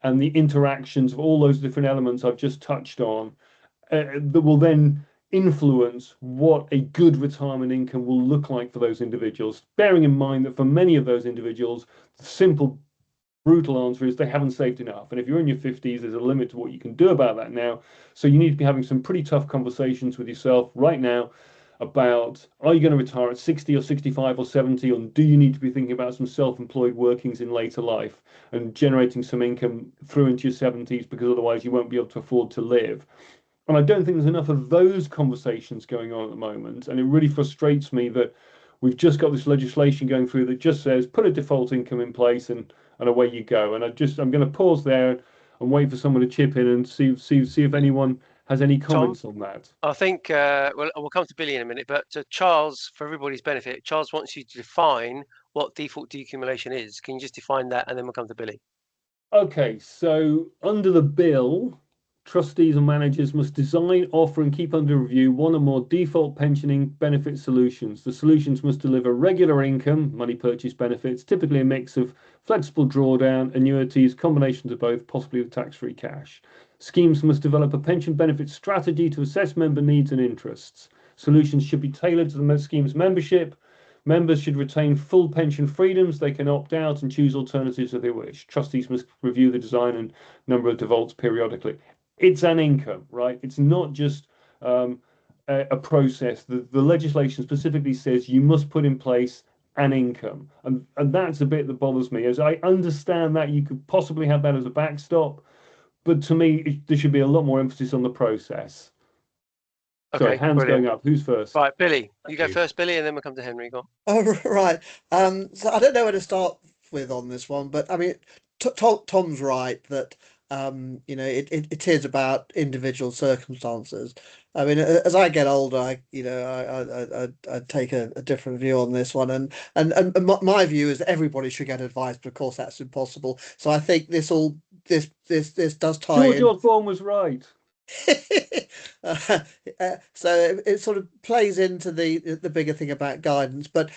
[SPEAKER 2] and the interactions of all those different elements I've just touched on. That will then influence what a good retirement income will look like for those individuals, bearing in mind that for many of those individuals, the simple, brutal answer is they haven't saved enough. And if you're in your 50s, there's a limit to what you can do about that now. So you need to be having some pretty tough conversations with yourself right now about, are you going to retire at 60 or 65 or 70, or do you need to be thinking about some self-employed workings in later life and generating some income through into your 70s, because otherwise you won't be able to afford to live. And I don't think there's enough of those conversations going on at the moment. And it really frustrates me that we've just got this legislation going through that just says put a default income in place and away you go. And I'm going to pause there and wait for someone to chip in and see if anyone has any comments on that.
[SPEAKER 1] I think we'll come to Billy in a minute, but Charles, for everybody's benefit, Charles wants you to define what default decumulation is. Can you just define that, and then we'll come to Billy?
[SPEAKER 2] Okay, so under the bill, trustees and managers must design, offer and keep under review one or more default pensioning benefit solutions. The solutions must deliver regular income, money purchase benefits, typically a mix of flexible drawdown, annuities, combinations of both, possibly with tax-free cash. Schemes must develop a pension benefit strategy to assess member needs and interests. Solutions should be tailored to the scheme's membership. Members should retain full pension freedoms. They can opt out and choose alternatives if they wish. Trustees must review the design and number of defaults periodically. it's an income, right? It's not just a process. The legislation specifically says you must put in place an income, and that's a bit that bothers me. As I understand that you could possibly have that as a backstop, but to me, there should be a lot more emphasis on the process. Sorry,
[SPEAKER 1] Okay,
[SPEAKER 2] hands
[SPEAKER 1] brilliant.
[SPEAKER 2] going up. Who's first?
[SPEAKER 1] Right, Billy, you go
[SPEAKER 8] you.
[SPEAKER 1] first, Billy, and then we'll come to Henry. Go on.
[SPEAKER 10] Oh, right. So I don't know where to start with on this one, but I mean, Tom's right that it is about individual circumstances. I mean, as I get older, I take a different view on this one, and my view is that everybody should get advice, but of course that's impossible. So I think this does tie in.
[SPEAKER 2] George Osborne was right.
[SPEAKER 10] uh, so it sort of plays into the bigger thing about guidance, but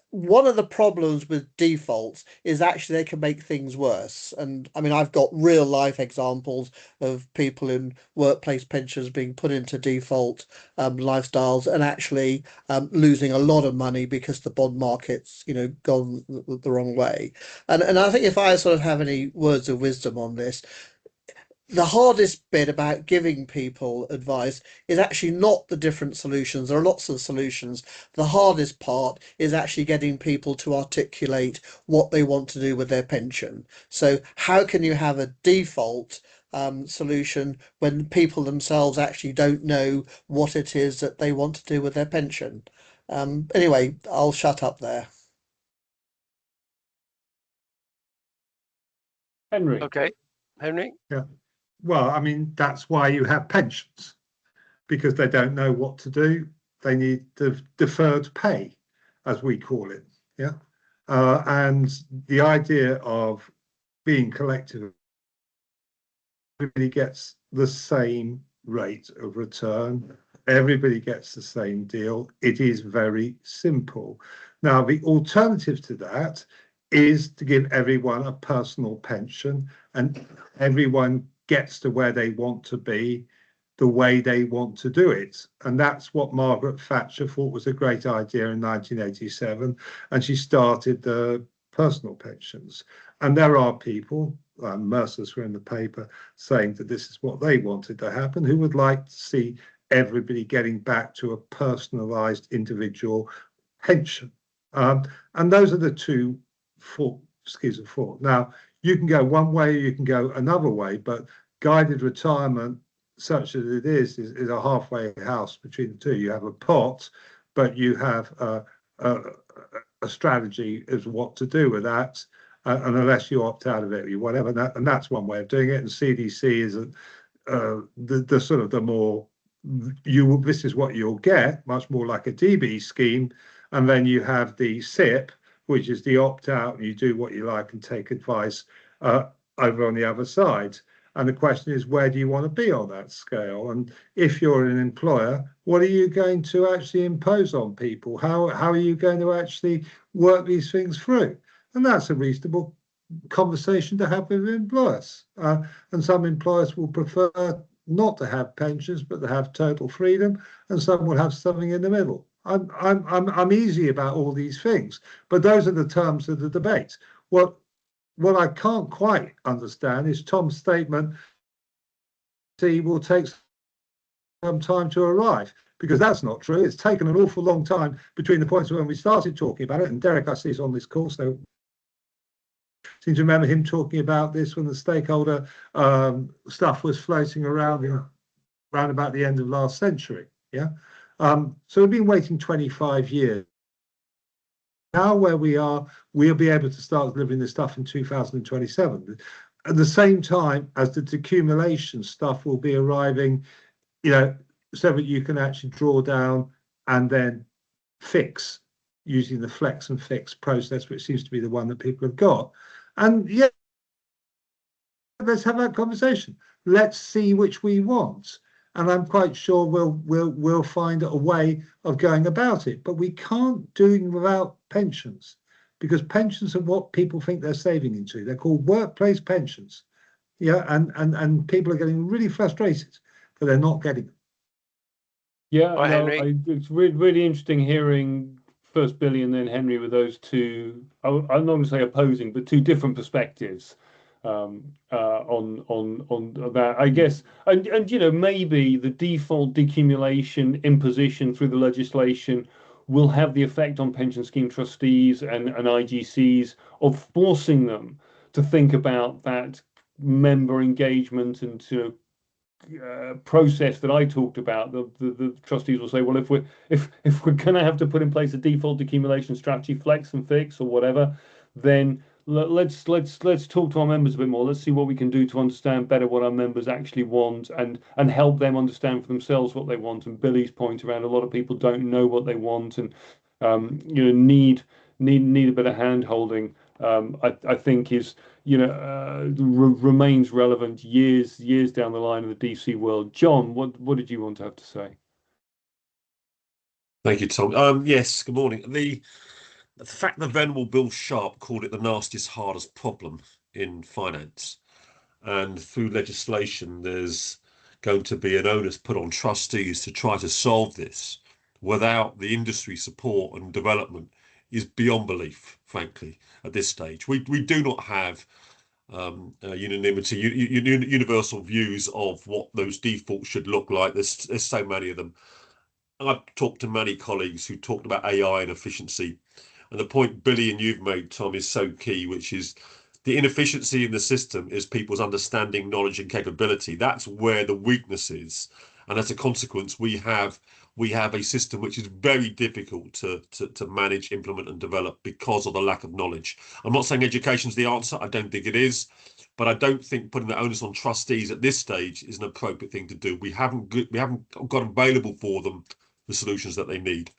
[SPEAKER 10] one of the problems with defaults is actually they can make things worse. And I mean, I've got real life examples of people in workplace pensions being put into default lifestyles and actually losing a lot of money because the bond market's gone the wrong way. And I think if I sort of have any words of wisdom on this, the hardest bit about giving people advice is actually not the different solutions. There are lots of solutions. The hardest part is actually getting people to articulate what they want to do with their pension. So how can you have a default solution when people themselves actually don't know what it is that they want to do with their pension? Anyway, I'll shut up there.
[SPEAKER 2] Henry.
[SPEAKER 1] Okay, Henry.
[SPEAKER 7] Yeah. Well, I mean, that's why you have pensions, because they don't know what to do. They need the deferred pay, as we call it. Yeah. And the idea of being collective, everybody gets the same rate of return. Everybody gets the same deal. It is very simple. Now, the alternative to that is to give everyone a personal pension, and everyone gets to where they want to be the way they want to do it. And that's what Margaret Thatcher thought was a great idea in 1987. And she started the personal pensions. And there are people, Mercer's were in the paper, saying that this is what they wanted to happen, who would like to see everybody getting back to a personalised individual pension. And those are the two schemes of thought. Now, you can go one way, you can go another way, but guided retirement, such as it is a halfway house between the two. You have a pot, but you have a strategy as what to do with that, and unless you opt out of it, you whatever. And that's one way of doing it. And CDC is the sort of the more this is what you'll get, much more like a DB scheme, and then you have the SIP, which is the opt out, and you do what you like and take advice over on the other side. And the question is, where do you want to be on that scale? And if you're an employer, what are you going to actually impose on people? How are you going to actually work these things through? And that's a reasonable conversation to have with employers. And some employers will prefer not to have pensions, but to have total freedom, and some will have something in the middle. I'm easy about all these things, but those are the terms of the debate. What I can't quite understand is Tom's statement, he will take some time to arrive, because that's not true. It's taken an awful long time between the points when we started talking about it, and Derek, I see, is on this call, so I seem to remember him talking about this when the stakeholder stuff was floating around about the end of last century. Yeah. So we've been waiting 25 years. Now where we are, we'll be able to start delivering this stuff in 2027. At the same time as the decumulation stuff will be arriving, so that you can actually draw down and then fix using the flex and fix process, which seems to be the one that people have got. And yeah, let's have that conversation. Let's see which we want. And I'm quite sure we'll find a way of going about it. But we can't do it without pensions, because pensions are what people think they're saving into. They're called workplace pensions. Yeah, and people are getting really frustrated that they're not getting them.
[SPEAKER 2] Yeah,
[SPEAKER 1] Hi,
[SPEAKER 2] no,
[SPEAKER 1] Henry.
[SPEAKER 2] it's really interesting hearing first Billy and then Henry with those two, I'm not going to say opposing, but two different perspectives. on that, I guess. And you know, maybe the default decumulation imposition through the legislation will have the effect on pension scheme trustees and IGCs of forcing them to think about that member engagement and to process that I talked about. The trustees will say, well, if we're going to have to put in place a default accumulation strategy, flex and fix or whatever, then let's talk to our members a bit more. Let's see what we can do to understand better what our members actually want and help them understand for themselves what they want. And Billy's point around a lot of people don't know what they want and you know, need a bit of hand holding. I think is, you know, remains relevant years down the line in the DC world. John, what did you want to have to say?
[SPEAKER 11] Thank you, Tom. Yes, good morning. The fact that Venerable Bill Sharp called it the nastiest, hardest problem in finance, and through legislation, there's going to be an onus put on trustees to try to solve this without the industry support and development is beyond belief, frankly, at this stage. We do not have unanimity, universal views of what those defaults should look like. There's so many of them. I've talked to many colleagues who talked about AI and efficiency. And the point Billy and you've made, Tom, is so key, which is the inefficiency in the system is people's understanding, knowledge and capability. That's where the weakness is. And as a consequence, we have a system which is very difficult to manage, implement and develop because of the lack of knowledge. I'm not saying education is the answer. I don't think it is. But I don't think putting the onus on trustees at this stage is an appropriate thing to do. We haven't got available for them the solutions that they need.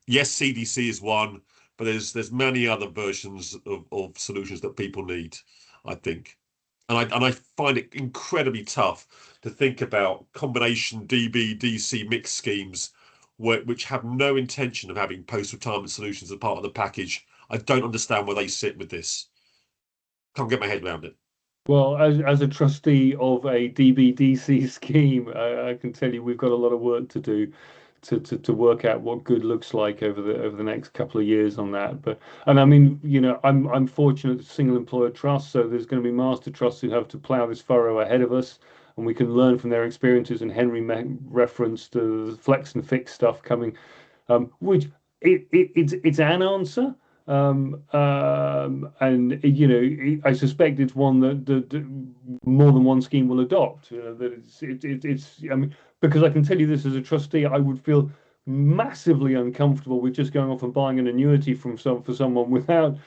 [SPEAKER 11] Yes, CDC is one, but there's many other versions of solutions that people need, I think. And I find it incredibly tough to think about combination DB, DC mixed schemes which have no intention of having post-retirement solutions as part of the package. I don't understand where they sit with this. Can't get my head around it.
[SPEAKER 2] Well, as a trustee of a DB/DC scheme, I can tell you we've got a lot of work to do to work out what good looks like over the next couple of years on that. And I mean, you know, I'm fortunate single employer trust, so there's going to be master trusts who have to plow this furrow ahead of us, and we can learn from their experiences. And Henry referenced the flex and fix stuff coming, which it's an answer. And you know, I suspect it's one that more than one scheme will adopt. You know, that it's. I mean, because I can tell you this as a trustee, I would feel massively uncomfortable with just going off and buying an annuity for someone without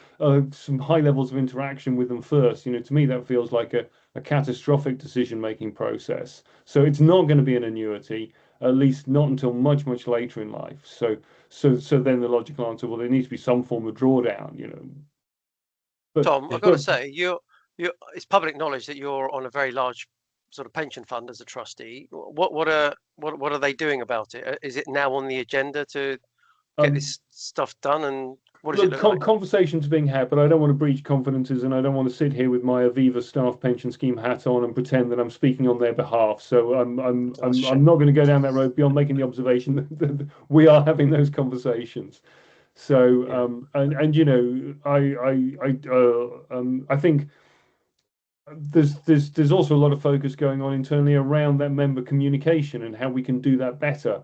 [SPEAKER 2] some high levels of interaction with them first. You know, to me that feels like a catastrophic decision-making process. So it's not going to be an annuity, at least not until much later in life. So then the logical answer, well, there needs to be some form of drawdown, you know. But,
[SPEAKER 1] Tom, I've got to say, it's public knowledge that you're on a very large sort of pension fund as a trustee. What are they doing about it? Is it now on the agenda to get this stuff done? And what does it look like?
[SPEAKER 2] Conversations are being had, but I don't want to breach confidences, and I don't want to sit here with my Aviva staff pension scheme hat on and pretend that I'm speaking on their behalf. So I'm not going to go down that road beyond making the observation that we are having those conversations. So and you know, I think there's also a lot of focus going on internally around that member communication and how we can do that better.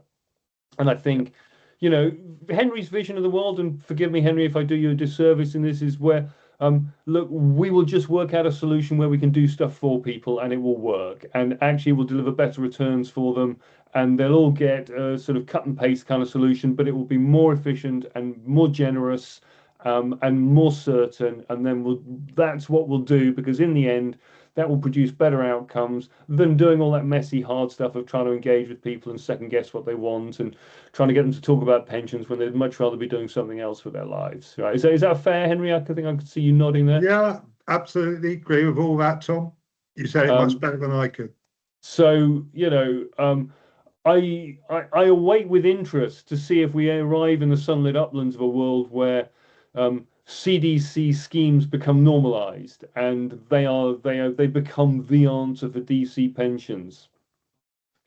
[SPEAKER 2] And I think, you know, Henry's vision of the world, and forgive me, Henry, if I do you a disservice in this, is where look, we will just work out a solution where we can do stuff for people and it will work, and actually will deliver better returns for them, and they'll all get a sort of cut and paste kind of solution, but it will be more efficient and more generous and more certain, and then that's what we'll do, because in the end that will produce better outcomes than doing all that messy hard stuff of trying to engage with people and second guess what they want and trying to get them to talk about pensions when they'd much rather be doing something else with their lives. Right? Is that fair, Henry? I think I could see you nodding there.
[SPEAKER 7] Yeah, absolutely agree with all that, Tom. You said it much better than I could.
[SPEAKER 2] So, you know, I await with interest to see if we arrive in the sunlit uplands of a world where CDC schemes become normalized and they become the answer for DC pensions.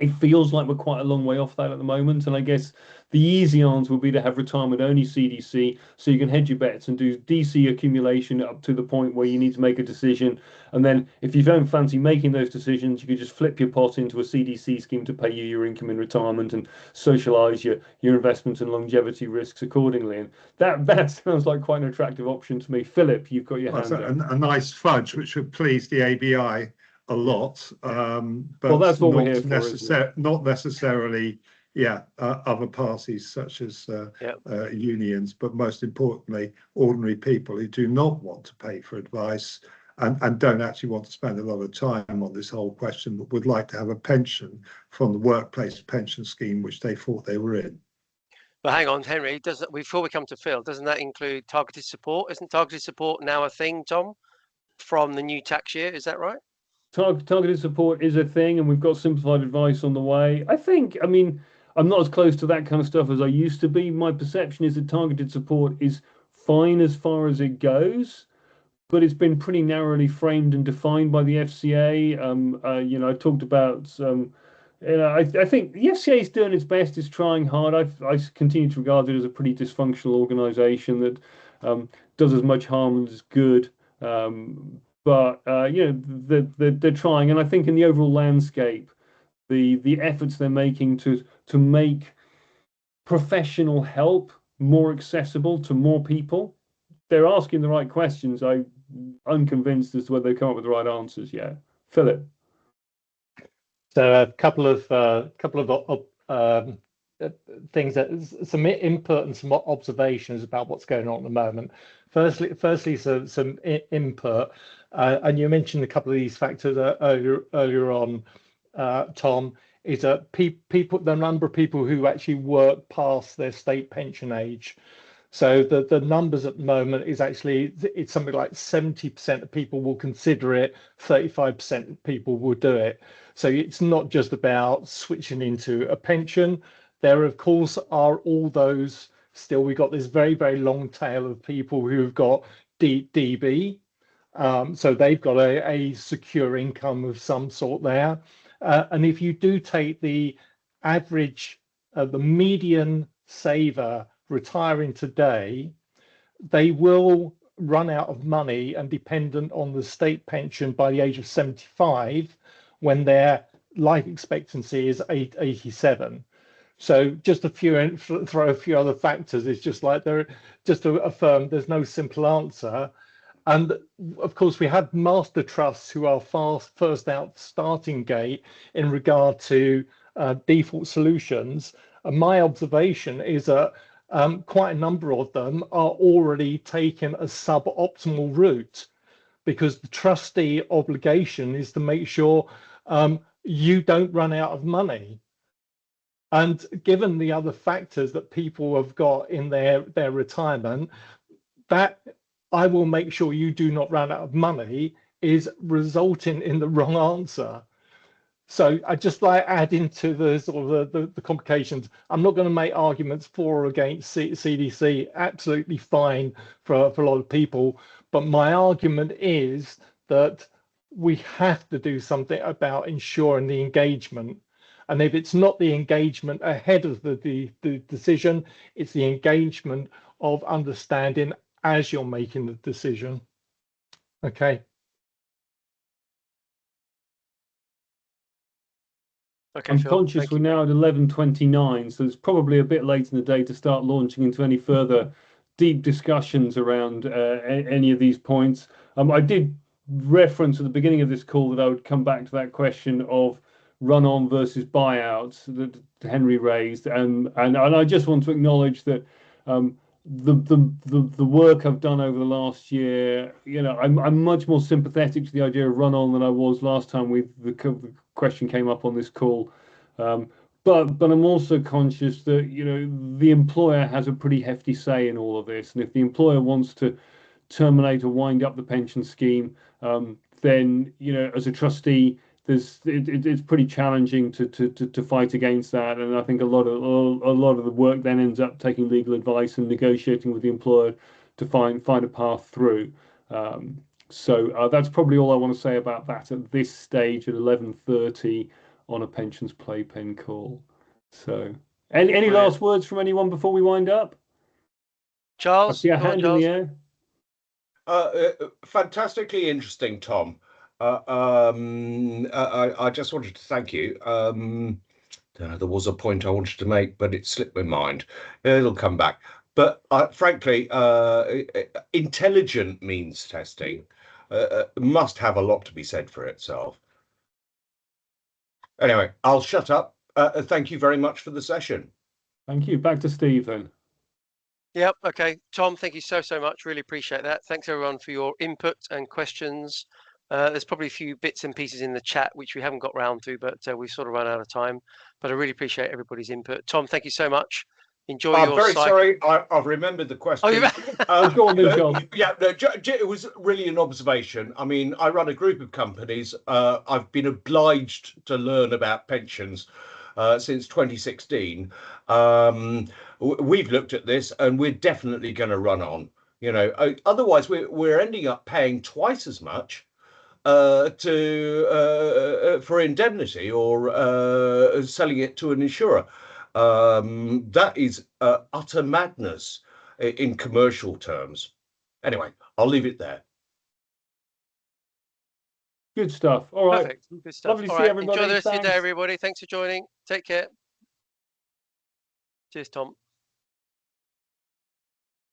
[SPEAKER 2] it feels like we're quite a long way off that at the moment. And I guess the easy answer would be to have retirement only CDC, so you can hedge your bets and do DC accumulation up to the point where you need to make a decision. And then if you don't fancy making those decisions, you could just flip your pot into a CDC scheme to pay you your income in retirement and socialize your investment and longevity risks accordingly. And that sounds like quite an attractive option to me. Philip, you've got your hand up.
[SPEAKER 7] A nice fudge, which would please the ABI a lot, but
[SPEAKER 2] well, that's what
[SPEAKER 7] not,
[SPEAKER 2] we're here for,
[SPEAKER 7] not necessarily, other parties such as unions, but most importantly, ordinary people who do not want to pay for advice and don't actually want to spend a lot of time on this whole question, but would like to have a pension from the workplace pension scheme which they thought they were in.
[SPEAKER 1] But hang on, Henry, before we come to Phil, doesn't that include targeted support? Isn't targeted support now a thing, Tom, from the new tax year? Is that right?
[SPEAKER 2] Targeted support is a thing, and we've got simplified advice on the way. I mean, I'm not as close to that kind of stuff as I used to be. My perception is that targeted support is fine as far as it goes, but it's been pretty narrowly framed and defined by the FCA. I talked about I think the FCA is doing its best, is trying hard. I continue to regard it as a pretty dysfunctional organisation that does as much harm as good. But they're trying, and I think in the overall landscape, the efforts they're making to make professional help more accessible to more people, they're asking the right questions. I'm unconvinced as to whether they come up with the right answers yet. Philip.
[SPEAKER 4] So a couple of things, some input and some observations about what's going on at the moment. Firstly, some input, and you mentioned a couple of these factors earlier on, Tom. Is that the number of people who actually work past their state pension age. So the numbers at the moment is actually, it's something like 70% of people will consider it, 35% of people will do it. So it's not just about switching into a pension. There, of course, are all those, still we've got this very, very long tail of people who've got DB. So they've got a secure income of some sort there. And if you do take the average, the median saver retiring today, they will run out of money and dependent on the state pension by the age of 75 when their life expectancy is 87. So just throw a few other factors. It's just like just to affirm there's no simple answer. And of course, we have master trusts who are first out starting gate in regard to default solutions. And my observation is that quite a number of them are already taking a suboptimal route, because the trustee obligation is to make sure you don't run out of money. And given the other factors that people have got in their retirement, that I will make sure you do not run out of money is resulting in the wrong answer. So I just like add into the sort of the complications. I'm not going to make arguments for or against CDC. Absolutely fine for a lot of people. But my argument is that we have to do something about ensuring the engagement. And if it's not the engagement ahead of the decision, it's the engagement of understanding as you're making the decision. Okay.
[SPEAKER 1] Okay,
[SPEAKER 2] I'm
[SPEAKER 1] Phil,
[SPEAKER 2] conscious we're now at 11:29, so it's probably a bit late in the day to start launching into any further deep discussions around any of these points. I did reference at the beginning of this call that I would come back to that question of run-on versus buyouts that Henry raised, and I just want to acknowledge that the work I've done over the last year, I'm much more sympathetic to the idea of run-on than I was last time the question came up on this call. But I'm also conscious that the employer has a pretty hefty say in all of this, and if the employer wants to terminate or wind up the pension scheme, then as a trustee, it's pretty challenging to fight against that, and I think a lot of the work then ends up taking legal advice and negotiating with the employer to find a path through. So that's probably all I want to say about that at this stage at 11:30 on a pensions playpen call. So, any
[SPEAKER 1] Brilliant.
[SPEAKER 2] last words from anyone before we wind up? I
[SPEAKER 1] Charles,
[SPEAKER 2] see a
[SPEAKER 1] go on,
[SPEAKER 2] hand in
[SPEAKER 1] Charles.
[SPEAKER 2] the air.
[SPEAKER 8] Fantastically interesting, Tom. I just wanted to thank you. There was a point I wanted to make, but it slipped my mind. It'll come back. But frankly, intelligent means testing must have a lot to be said for itself. Anyway, I'll shut up. Thank you very much for the session.
[SPEAKER 2] Thank you. Back to Steve then.
[SPEAKER 1] Yep. Okay. Tom, thank you so much. Really appreciate that. Thanks everyone for your input and questions. There's probably a few bits and pieces in the chat which we haven't got round to, but we've sort of run out of time. But I really appreciate everybody's input. Tom, thank you so much. Enjoy
[SPEAKER 8] I'm
[SPEAKER 1] your
[SPEAKER 8] very sorry. I've remembered the question.
[SPEAKER 1] Oh, you've...
[SPEAKER 2] Go on, then, John.
[SPEAKER 8] Yeah, no, it was really an observation. I mean, I run a group of companies. I've been obliged to learn about pensions since 2016. We've looked at this, and we're definitely going to run on. You know, otherwise we're ending up paying twice as much for indemnity or selling it to an insurer. That is utter madness in commercial terms. Anyway, I'll leave it there.
[SPEAKER 2] Good stuff. All right.
[SPEAKER 1] Perfect. Good stuff.
[SPEAKER 2] Lovely to
[SPEAKER 1] All
[SPEAKER 2] see
[SPEAKER 1] right.
[SPEAKER 2] everybody.
[SPEAKER 1] Enjoy the rest of your day,
[SPEAKER 2] Thanks.
[SPEAKER 1] everybody. Thanks for joining. Take care. Cheers, Tom.